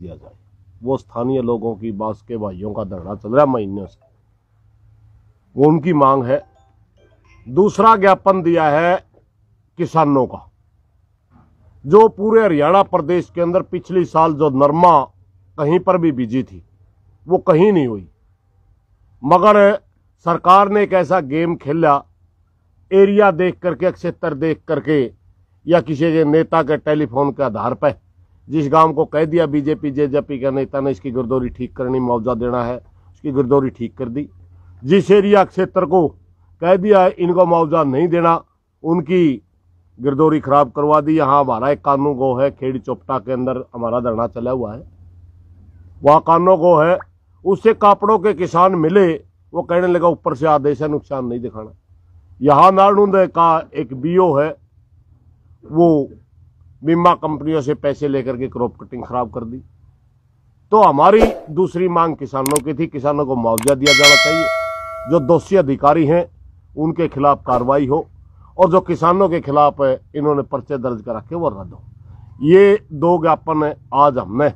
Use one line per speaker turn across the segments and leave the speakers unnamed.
दिया जाए। वो स्थानीय लोगों की बास के भाइयों का धरना चल रहा है महीनों से, वो उनकी मांग है। दूसरा ज्ञापन दिया है किसानों का, जो पूरे हरियाणा प्रदेश के अंदर पिछली साल जो नरमा कहीं पर भी बीजी थी वो कहीं नहीं हुई, मगर सरकार ने एक ऐसा गेम खेला, एरिया देख करके, क्षेत्र देख करके या किसी के नेता के टेलीफोन के आधार पर जिस गांव को कह दिया बीजेपी जेजेपी के नेता ने इसकी गिरदौरी ठीक करनी, मुआवजा देना है, उसकी गिरदौरी ठीक कर दी। जिस एरिया क्षेत्र को कह दिया इनको मुआवजा नहीं देना, उनकी गिरदौरी खराब करवा दी। यहाँ हमारा एक कानू गो है, खेड़ी चोपटा के अंदर हमारा धरना चला हुआ है, वहाँ कानू गो है, उससे कापड़ों के किसान मिले, वो कहने लगा ऊपर से आदेश है, नुकसान नहीं दिखाना। यहाँ नारनूंद का एक बीओ है, वो बीमा कंपनियों से पैसे लेकर के क्रॉप कटिंग खराब कर दी। तो हमारी दूसरी मांग किसानों की थी, किसानों को मुआवजा दिया जाना चाहिए, जो दोषी अधिकारी हैं उनके खिलाफ कार्रवाई हो, और जो किसानों के खिलाफ इन्होंने पर्चे दर्ज कर रखे वो रद्द हो। ये दो ज्ञापन आज हमने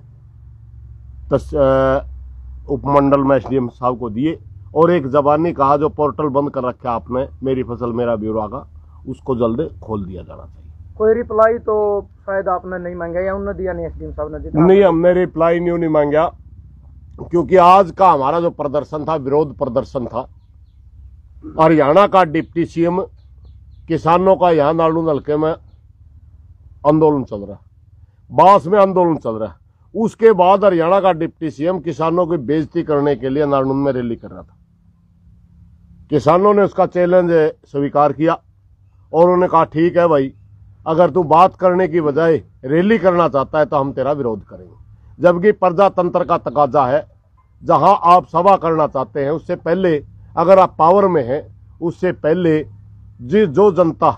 उपमंडल में एसडीएम साहब को दिए, और एक जबानी कहा जो पोर्टल बंद कर रखा आपने मेरी फसल मेरा ब्यूरो का, उसको जल्द खोल दिया जाना चाहिए।
कोई रिप्लाई तो शायद आपने नहीं मांगा या उन्होंने दिया नहीं, एसडीएम साहब ने दिया
नहीं, हमने रिप्लाई नहीं मांगा, क्योंकि आज का हमारा जो प्रदर्शन था विरोध प्रदर्शन था। हरियाणा का डिप्टी सीएम किसानों का यहाँ नारनूंद हल्के में आंदोलन चल रहा है, बांस में आंदोलन चल रहा है, उसके बाद हरियाणा का डिप्टी सीएम किसानों की बेइज्जती करने के लिए नारनूंद में रैली कर रहा था। किसानों ने उसका चैलेंज स्वीकार किया और उन्होंने कहा ठीक है भाई, अगर तू बात करने की बजाय रैली करना चाहता है तो हम तेरा विरोध करेंगे। जबकि प्रजातंत्र का तकाजा है, जहां आप सभा करना चाहते हैं उससे पहले, अगर आप पावर में हैं उससे पहले जो जनता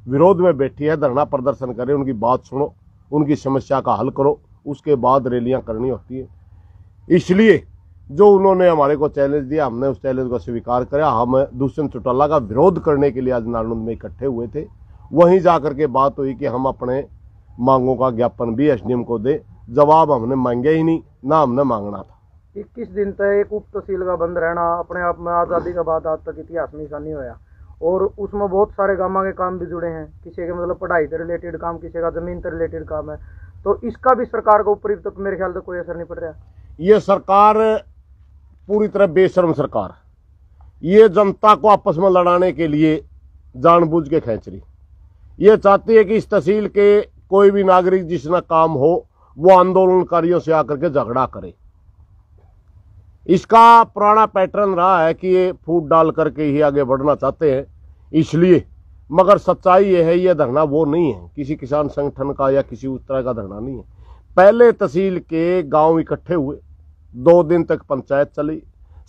विरोध में बैठी है धरना प्रदर्शन करे, उनकी बात सुनो, उनकी समस्या का हल करो, उसके बाद रैलियां करनी होती है। इसलिए जो उन्होंने हमारे को चैलेंज दिया, हमने उस चैलेंज को स्वीकार किया। हम दुष्यंत चौटाला का विरोध करने के लिए आज नारनूंद में इकट्ठे हुए थे। वहीं जाकर के बात हुई कि हम अपने मांगों का ज्ञापन भी एसडीएम को दे। जवाब हमने मांगे ही नहीं, ना हमने मांगना था।
21 दिन तक एक उप तहसील का बंद रहना अपने आप में आज़ादी के बाद आज तक इतिहास में निशानी होया, और उसमें बहुत सारे गाँव के काम भी जुड़े हैं, किसी के मतलब पढ़ाई से रिलेटेड काम, किसी का जमीन से रिलेटेड काम है, तो इसका भी सरकार के ऊपर तक मेरे ख्याल से कोई असर नहीं पड़ रहा।
ये सरकार पूरी तरह बेशर्म सरकार, ये जनता को आपस में लड़ाने के लिए जानबूझ के खींच रही। ये चाहती है कि इस तहसील के कोई भी नागरिक जिसना काम हो वो आंदोलनकारियों से आकर के झगड़ा करे। इसका पुराना पैटर्न रहा है कि ये फूट डाल करके ही आगे बढ़ना चाहते हैं, इसलिए। मगर सच्चाई ये है, ये धरना वो नहीं है किसी किसान संगठन का या किसी उस तरह का धरना नहीं है। पहले तहसील के गांव इकट्ठे हुए, 2 दिन तक पंचायत चली,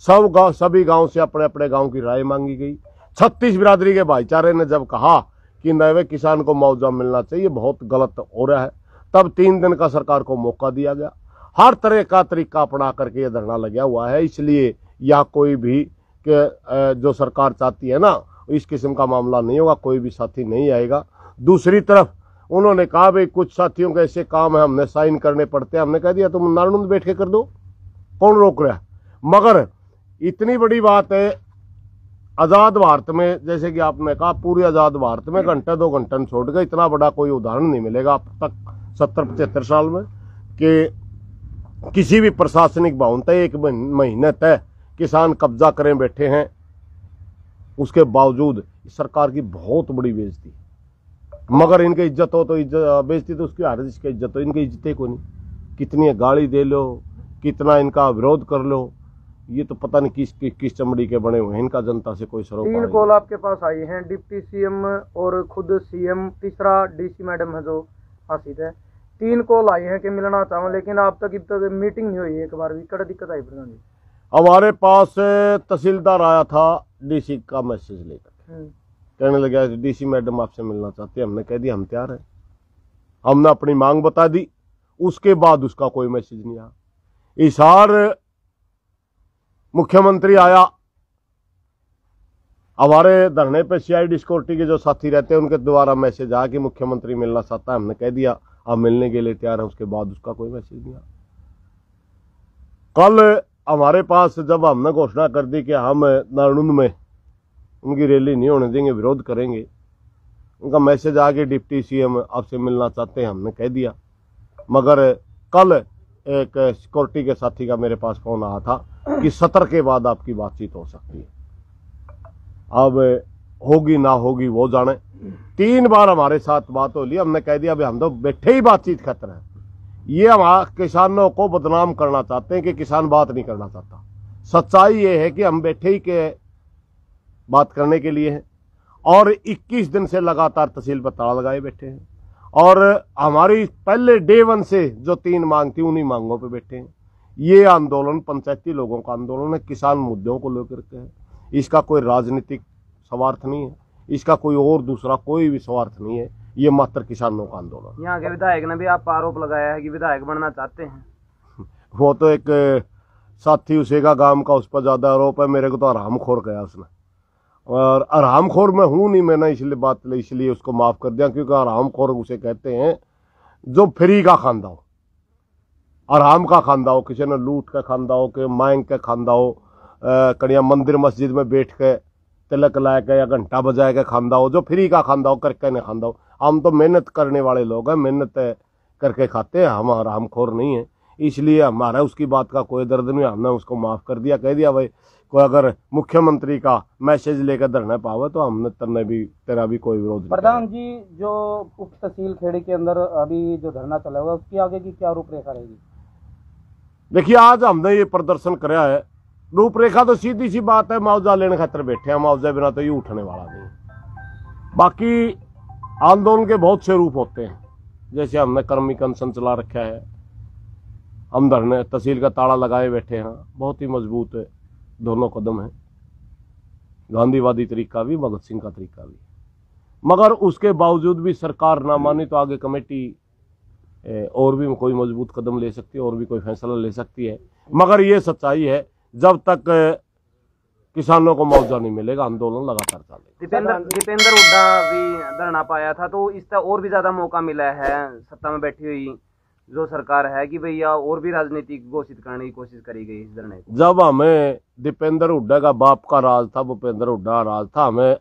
सभी गांव से अपने अपने गांव की राय मांगी गई। 36 बिरादरी के भाईचारे ने जब कहा कि नए किसान को मुआवजा मिलना चाहिए, बहुत गलत हो रहा है, तब 3 दिन का सरकार को मौका दिया गया। हर तरह का तरीका अपना करके यह धरना लगा हुआ है। इसलिए यहाँ कोई भी जो सरकार चाहती है ना, इस किस्म का मामला नहीं होगा, कोई भी साथी नहीं आएगा। दूसरी तरफ उन्होंने कहा भाई कुछ साथियों के ऐसे काम है हमने साइन करने पड़ते हैं, हमने कह दिया तुम नारनूंद बैठ के कर दो, कौन रोक रहा है। मगर इतनी बड़ी बात है, आज़ाद भारत में, जैसे कि आपने कहा, पूरे आज़ाद भारत में घंटे 2 घंटे छोड़ के इतना बड़ा कोई उदाहरण नहीं मिलेगा अब तक 70-75 साल में कि किसी भी प्रशासनिक भवन तय 1 महीने तय किसान कब्जा करें बैठे हैं। उसके बावजूद सरकार की बहुत बड़ी बेइज्जती, मगर इनकी इज्जत हो तो इज्जत, बेइज्जती तो उसकी हर जिसकी इज्जत हो, इनकी इज्जतें को नहीं। कितनी गाली दे लो, कितना इनका विरोध कर लो, ये तो पता नहीं किस चमड़ी के बने हुए हैं, इनका जनता से कोई सरोकार।
3 कॉल आपके पास आई हैं, डिप्टी सीएम और खुद सीएम, तीसरा डीसी मैडम है जो आसित है। 3 कॉल आई हैं कि मिलना चाहूँ, लेकिन आप तक मीटिंग नहीं हुई एक बार भी। क्या दिक्कत आई प्रधान जी?
हमारे पास तहसीलदार आया था डीसी का मैसेज लेकर, कहने लगा डीसी मैडम आपसे मिलना चाहते हैं। हमने कह दिया हम तैयार हैं, हमने अपनी मांग बता दी। उसके बाद उसका कोई मैसेज नहीं आया। हिसार मुख्यमंत्री आया, हमारे धरने पे सीआईडी सिक्योरिटी के जो साथी रहते हैं उनके द्वारा मैसेज आया कि मुख्यमंत्री मिलना चाहता है। हमने कह दिया आप मिलने के लिए तैयार हैं। उसके बाद उसका कोई मैसेज नहीं आया। कल हमारे पास जब हमने घोषणा कर दी कि हम नारनुंद में उनकी रैली नहीं होने देंगे, विरोध करेंगे, उनका मैसेज आ गया डिप्टी सीएम आपसे मिलना चाहते हैं, हमने कह दिया। मगर कल एक सिक्योरिटी के साथी का मेरे पास फोन आया था कि 17 के बाद आपकी बातचीत हो सकती है। अब होगी ना होगी वो जाने। 3 बार हमारे साथ बात हो ली, हमने कह दिया भाई हम तो बैठे ही बातचीत खतर है। ये हमारे किसानों को बदनाम करना चाहते हैं कि किसान बात नहीं करना चाहता। सच्चाई ये है कि हम बैठे ही के बात करने के लिए हैं और 21 दिन से लगातार तहसील पर ताला लगाए बैठे हैं और हमारी पहले डे 1 से जो 3 मांग थी उन्हीं मांगों पे बैठे हैं। ये आंदोलन पंचायती लोगों का आंदोलन है, किसान मुद्दों को लेकर के है। इसका कोई राजनीतिक स्वार्थ नहीं है, इसका कोई और दूसरा कोई भी स्वार्थ नहीं है, ये मात्र किसानों का आंदोलन।
यहाँ के विधायक ने भी आप आरोप लगाया है कि विधायक बनना चाहते हैं।
वो तो एक साथी उसेगा गांव का, उस पर ज्यादा आरोप है। मेरे को तो हरामखोर कहा उसने, और हरामखोर मैं हूं नहीं, मैंने इसलिए उसको माफ कर दिया, क्योंकि हरामखोर उसे कहते हैं जो फ्री का खांदा हो, हराम का खांदा हो, किसी ने लूट का खांदा हो, कि मांग का खांदा हो, कड़िया मंदिर मस्जिद में बैठ के तिलक लाए के या घंटा बजाए के खांदा हो, जो फ्री का खांदा हो, करके नहीं खांदा हो। हम तो मेहनत करने वाले लोग हैं, मेहनत करके खाते हैं, हम हरामखोर नहीं है। इसलिए हमारा उसकी बात का कोई दर्द नहीं, हमने उसको माफ कर दिया, कह दिया भाई कोई अगर मुख्यमंत्री का मैसेज लेकर धरना पावे तो हमने तेरा भी कोई विरोध नहीं।
प्रधान जी, जो उप तहसील खेड़ी के अंदर अभी जो धरना चला हुआ उसकी आगे की क्या रूपरेखा रहेगी?
देखिए, आज हमने ये प्रदर्शन कराया है, रूपरेखा तो सीधी सी बात है, मुआवजा लेने खातर बैठे हैं, मुआवजा बिना तो ये उठने वाला नहीं। बाकी आंदोलन के बहुत से रूप होते हैं, जैसे हमने कर्मी अनशन चला रखा है, हम धरने तहसील का ताला लगाए बैठे हैं, बहुत ही मजबूत है, दोनों कदम है, गांधीवादी तरीका भी, भगत सिंह का तरीका भी। मगर उसके बावजूद भी सरकार ना मानी तो आगे कमेटी और भी कोई मजबूत कदम ले सकती है, और भी कोई फैसला ले सकती है। मगर ये सच्चाई है, जब तक किसानों को मुआवजा नहीं मिलेगा आंदोलन लगातार चलेगा।
दीपेंद्र हुड्डा भी धरना पाया था, तो इसका और भी ज्यादा मौका मिला है सत्ता में बैठी हुई जो सरकार है कि भैया और भी राजनीति घोषित करने की कोशिश करी गई इस धरने को।
जब हमें दीपेंद्र हुड्डा का बाप का राज था, भूपेंद्र हुड्डा राज था, हमें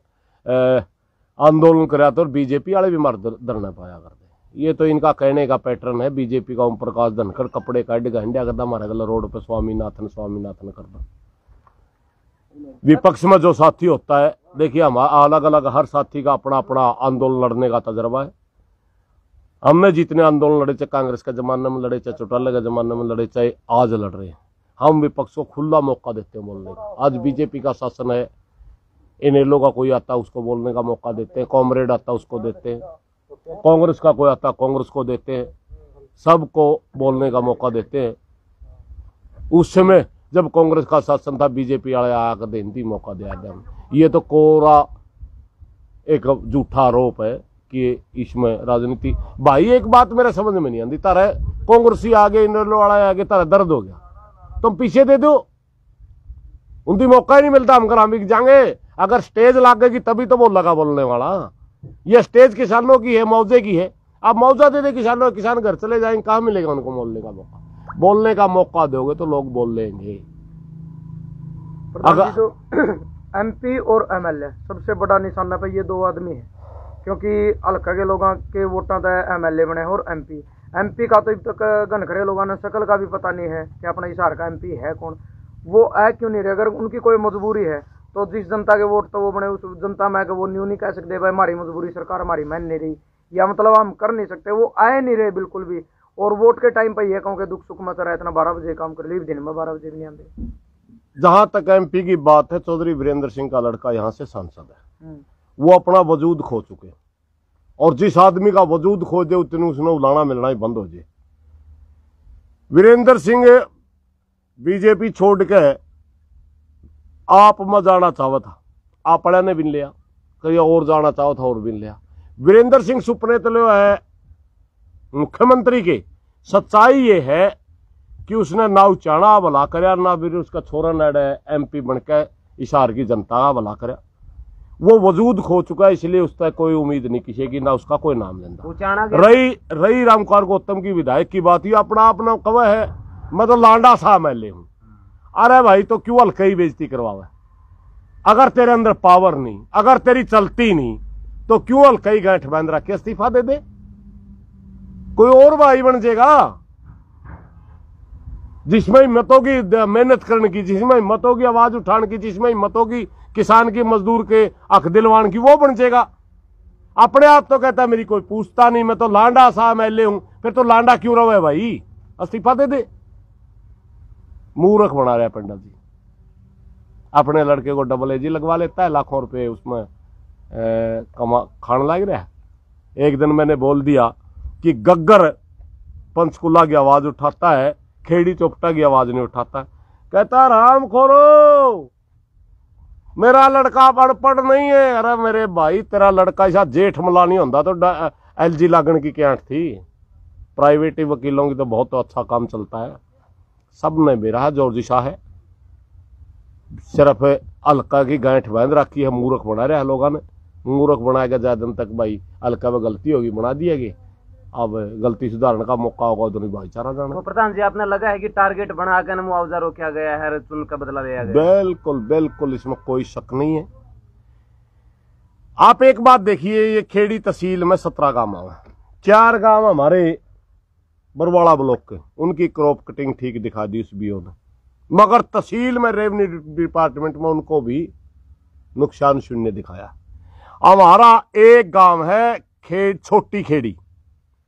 आंदोलन कराया तो बीजेपी वाले भी मार धरना पाया करते। ये तो इनका कहने का पैटर्न है। बीजेपी का ओम प्रकाश धनखड़ कपड़े काट गंडिया करता, हमारे गला रोड पे स्वामीनाथन करता। विपक्ष में जो साथी होता है, देखिए हम अलग अलग, हर साथी का अपना अपना आंदोलन लड़ने का तजर्बा है। हमने जितने आंदोलन लड़े, चाहे कांग्रेस के जमाने में लड़े, चाहे चौटाला के जमाने में लड़े, चाहे आज लड़ रहे हैं, हम विपक्ष को खुला मौका देते हैं बोलने का। आज बीजेपी का शासन है, इनेलो का कोई आता उसको बोलने का मौका देते हैं, कॉमरेड आता उसको देते हैं, कांग्रेस का कोई आता कांग्रेस को देते हैं, सबको बोलने का मौका देते हैं। उस समय जब कांग्रेस का शासन था, बीजेपी वाले आकर देंती मौका दिया गया। ये तो कोरा एक झूठा आरोप है कि इसमें राजनीति। भाई एक बात मेरे समझ में नहीं आती, तारा कांग्रेस ही आगे, इनेलो वाला आगे, तारा दर्द हो गया तुम पीछे दे दो, उनकी मौका ही नहीं मिलता, हम घर बिक जाएंगे। अगर स्टेज लागेगी तभी तो वो लगा बोलने वाला। ये स्टेज किसानों की है, मुआवजे की है। आप मुआवजा दे दे किसानों, किसान घर चले जाएंगे, कहाँ मिलेगा उनको बोलने का मौका? बोलने का मौका दोगे तो लोग बोल लेंगे।
अगर तो एमपी और एमएलए सबसे बड़ा निशाना पे ये 2 आदमी है, क्योंकि हल्का के लोगों के वोटा तो एमएलए बने और एमपी का तो अब तक घनखरे लोगों ने शकल का भी पता नहीं है कि अपना हिसार का एमपी है कौन, वो है क्यों नहीं रहे। अगर उनकी कोई मजबूरी है तो जिस जनता के वोट तो वो बने, उस जनता में वो न्यू नहीं कह सकते भाई हमारी मजबूरी सरकार हमारी मान नहीं रही, या मतलब हम कर नहीं सकते, वो आए नहीं रहे बिल्कुल भी। और वोट के टाइम पर यह कहूँ कि दुख सुख में रहा इतना 12 बजे काम कर ली, दिन में 12 बजे भी नहीं आते।
जहां तक एमपी की बात है, चौधरी वीरेंद्र सिंह का लड़का यहाँ से सांसद है, वो अपना वजूद खो चुके, और जिस आदमी का वजूद खो दे उतने उसने उलाना मिलना ही बंद हो जाए। वीरेंद्र सिंह बीजेपी छोड़ के आप में जाना चाहता था, आप ने बिन लिया, कहीं और जाना चाहो था और बिन लिया। वीरेंद्र सिंह सुपने तले है मुख्यमंत्री के। सच्चाई ये है कि उसने ना उचाना भला करया, ना फिर उसका छोरा नड़े एमपी बनकर हिसार की जनता का भला करया। वो वजूद खो चुका है, इसलिए उसका कोई उम्मीद नहीं किसी की, ना उसका कोई नाम लेंदा। रही रामकुमार गौतम की विधायक की बात, ही अपना अपना कवा है मैं तो लांडा सा एमएलए हूं। अरे भाई तो क्यों हल्का ही बेइज्जती करवावे? अगर तेरे अंदर पावर नहीं, अगर तेरी चलती नहीं, तो क्यों हल्का ही गांठ बांध रख के इस्तीफा दे दे, कोई और भाई बन जाएगा। जिसमें हिम्मत होगी मेहनत करने की, जिसमें हिम्मत होगी आवाज उठाने की, जिसमें हिम्मत होगी किसान की, मजदूर के हक दिलवान की, वो बन जाएगा। अपने आप तो कहता है मेरी कोई पूछता नहीं, मैं तो लांडा सा एमएलए हूं। फिर तो लांडा क्यों रहे भाई, इस्तीफा दे दे। मूर्ख बना रहा है पंडित जी। अपने लड़के को डबल एजी लगवा लेता है, लाखों रुपए उसमें खाने लग रहा है। एक दिन मैंने बोल दिया कि गग्गर पंचकुला की आवाज उठाता है, खेड़ी चौपटा की आवाज नहीं उठाता। कहता राम खोरो, मेरा लड़का अनपढ़ नहीं है। अरे मेरे भाई तेरा लड़का ऐसा जेठ मला नहीं होता तो एलजी लागण की क्या थी। प्राइवेट वकीलों की तो बहुत अच्छा काम चलता है, सब ने बेरा जॉर्जी शाह है, सिर्फ हल्का की गांठ बांध रखी है। मूर्ख बना रहा है लोगों ने, मूर्ख बनाएगा ज्यादा दिन तक भाई। हल्का में गलती होगी बना दिया गया, अब गलती सुधारने का मौका होगा उधर भाईचारा जाना।
तो प्रधान जी आपने लगा है कि टारगेट बनाकर मुआवजा रोका गया है, चुन का बदला लिया गया?
बिल्कुल बिल्कुल, इसमें कोई शक नहीं है। आप एक बात देखिए, ये खेड़ी तहसील में 17 गांव है, 4 गांव हमारे बरवाड़ा ब्लॉक के, उनकी क्रॉप कटिंग ठीक दिखा दी उस बीओ ने, मगर तहसील में रेवेन्यू डिपार्टमेंट में उनको भी नुकसान शून्य दिखाया। हमारा एक गांव है छोटी खेड़ी,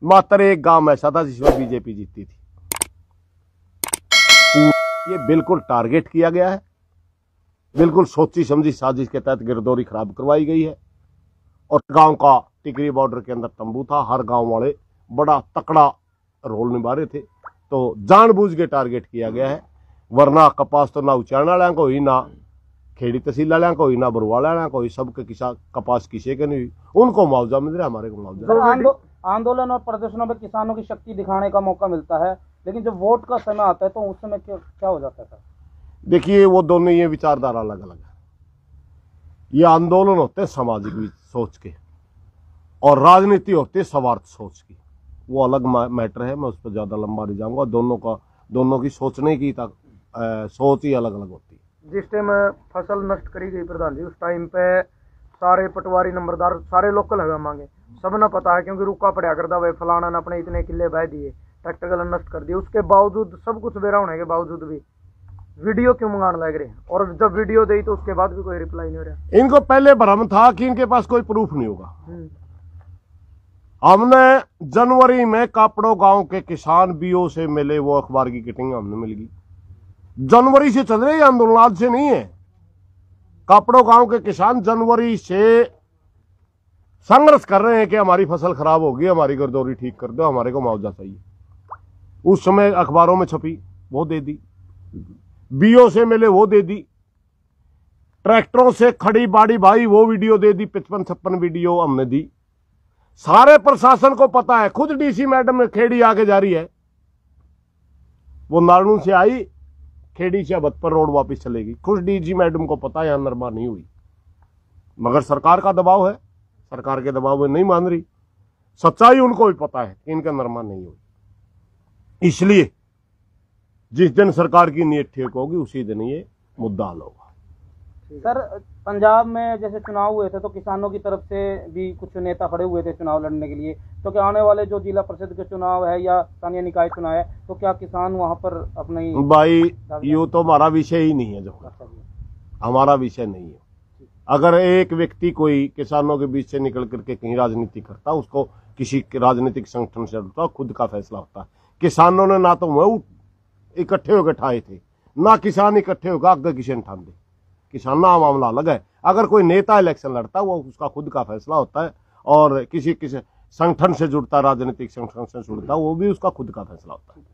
मात्र एक गांव ऐसा था जिसमें बीजेपी जीती थी। ये बिल्कुल टारगेट किया गया है, बिल्कुल सोची समझी साजिश के तहत गिरदौरी खराब करवाई गई है। और गांव का टिकरी बॉर्डर के अंदर तंबू था, हर गांव वाले बड़ा तकड़ा रोल निभा रहे थे, तो जानबूझ के टारगेट किया गया है। वरना कपास तो ना उचारण वाले को ही, ना खेड़ी तहसील वाले को ही, ना बरवाड़ा वाले को ही, सबके किसान कपास किसी के नहीं, उनको मुआवजा मिल रहा है, हमारे को मुआवजा।
आंदोलन और प्रदर्शनों में किसानों की शक्ति दिखाने का मौका मिलता है, लेकिन जब वोट का समय आता है तो उस समय क्या हो जाता है?
देखिए वो दोनों ये विचारधारा अलग अलग है। ये आंदोलन होते हैं सामाजिक सोच के, और राजनीति होती है स्वार्थ सोच की, वो अलग मैटर है। मैं उस पर ज्यादा लंबा नहीं जाऊंगा। दोनों की सोचने की सोच ही अलग अलग होती है।
जिस टाइम फसल नष्ट करी गई प्रधान जी, उस टाइम पे सारे पटवारी नंबरदार सारे लोकल हवा मांगे, सब ना पता है, क्योंकि रुका पड़ा करता भाई फलाना ने अपने इतने किले बह दिए, ट्रैक्टर गल नष्ट कर दिए। उसके बावजूद, सब कुछ बेरा होने के बावजूद भी वीडियो क्यों मंगाने लग रहे हैं? और जब वीडियो दी तो उसके बाद भी कोई रिप्लाई नहीं हो रहा।
इनको पहले भ्रम था कि इनके पास कोई प्रूफ नहीं होगा। हमने जनवरी में कापड़ो गांव के किसान बीओ से मिले, वो अखबार की कटिंग हमने मिल गई। जनवरी से चल रहे आंदोलन, आज से नहीं है। कापड़ो गांव के किसान जनवरी से संघर्ष कर रहे हैं कि हमारी फसल खराब होगी, हमारी गिरदौरी ठीक कर दो, हमारे को मुआवजा चाहिए। उस समय अखबारों में छपी, वो दे दी। बीओ से मिले, वो दे दी। ट्रैक्टरों से खड़ी बाड़ी भाई, वो वीडियो दे दी, 55-56 वीडियो हमने दी। सारे प्रशासन को पता है, खुद डीसी मैडम ने खेड़ी आके जा रही है, वो नारनू से आई, खेड़ी से अबतपुर रोड वापस चलेगी। खुद डीसी मैडम को पता है यहां नरमा नहीं हुई, मगर सरकार का दबाव है, सरकार के दबाव में नहीं मान रही। सच्चाई उनको भी पता है कि इनका नरमा नहीं हुई, इसलिए जिस दिन सरकार की नीयत ठीक होगी उसी दिन ये मुद्दा हल होगा।
सर, पंजाब में जैसे चुनाव हुए थे तो किसानों की तरफ से भी कुछ नेता खड़े हुए थे चुनाव लड़ने के लिए, तो क्या आने वाले जो जिला परिषद के चुनाव है या स्थानीय निकाय चुनाव है, तो क्या किसान वहां पर अपनी
भाई ये तो हमारा विषय ही नहीं है, जो हमारा विषय नहीं है। अगर एक व्यक्ति कोई किसानों के बीच से निकल करके कहीं राजनीति करता, उसको किसी राजनीतिक संगठन से जुड़ता, खुद का फैसला होता है। किसानों ने ना तो वह इकट्ठे होकर ठाए थे, ना किसान इकट्ठे होकर आगे किसी ने ठान दे। किसान का मामला अलग है। अगर कोई नेता इलेक्शन लड़ता है, वो उसका खुद का फैसला होता है, और किसी संगठन से जुड़ता, राजनीतिक संगठन से जुड़ता, वो भी उसका खुद का फैसला होता है।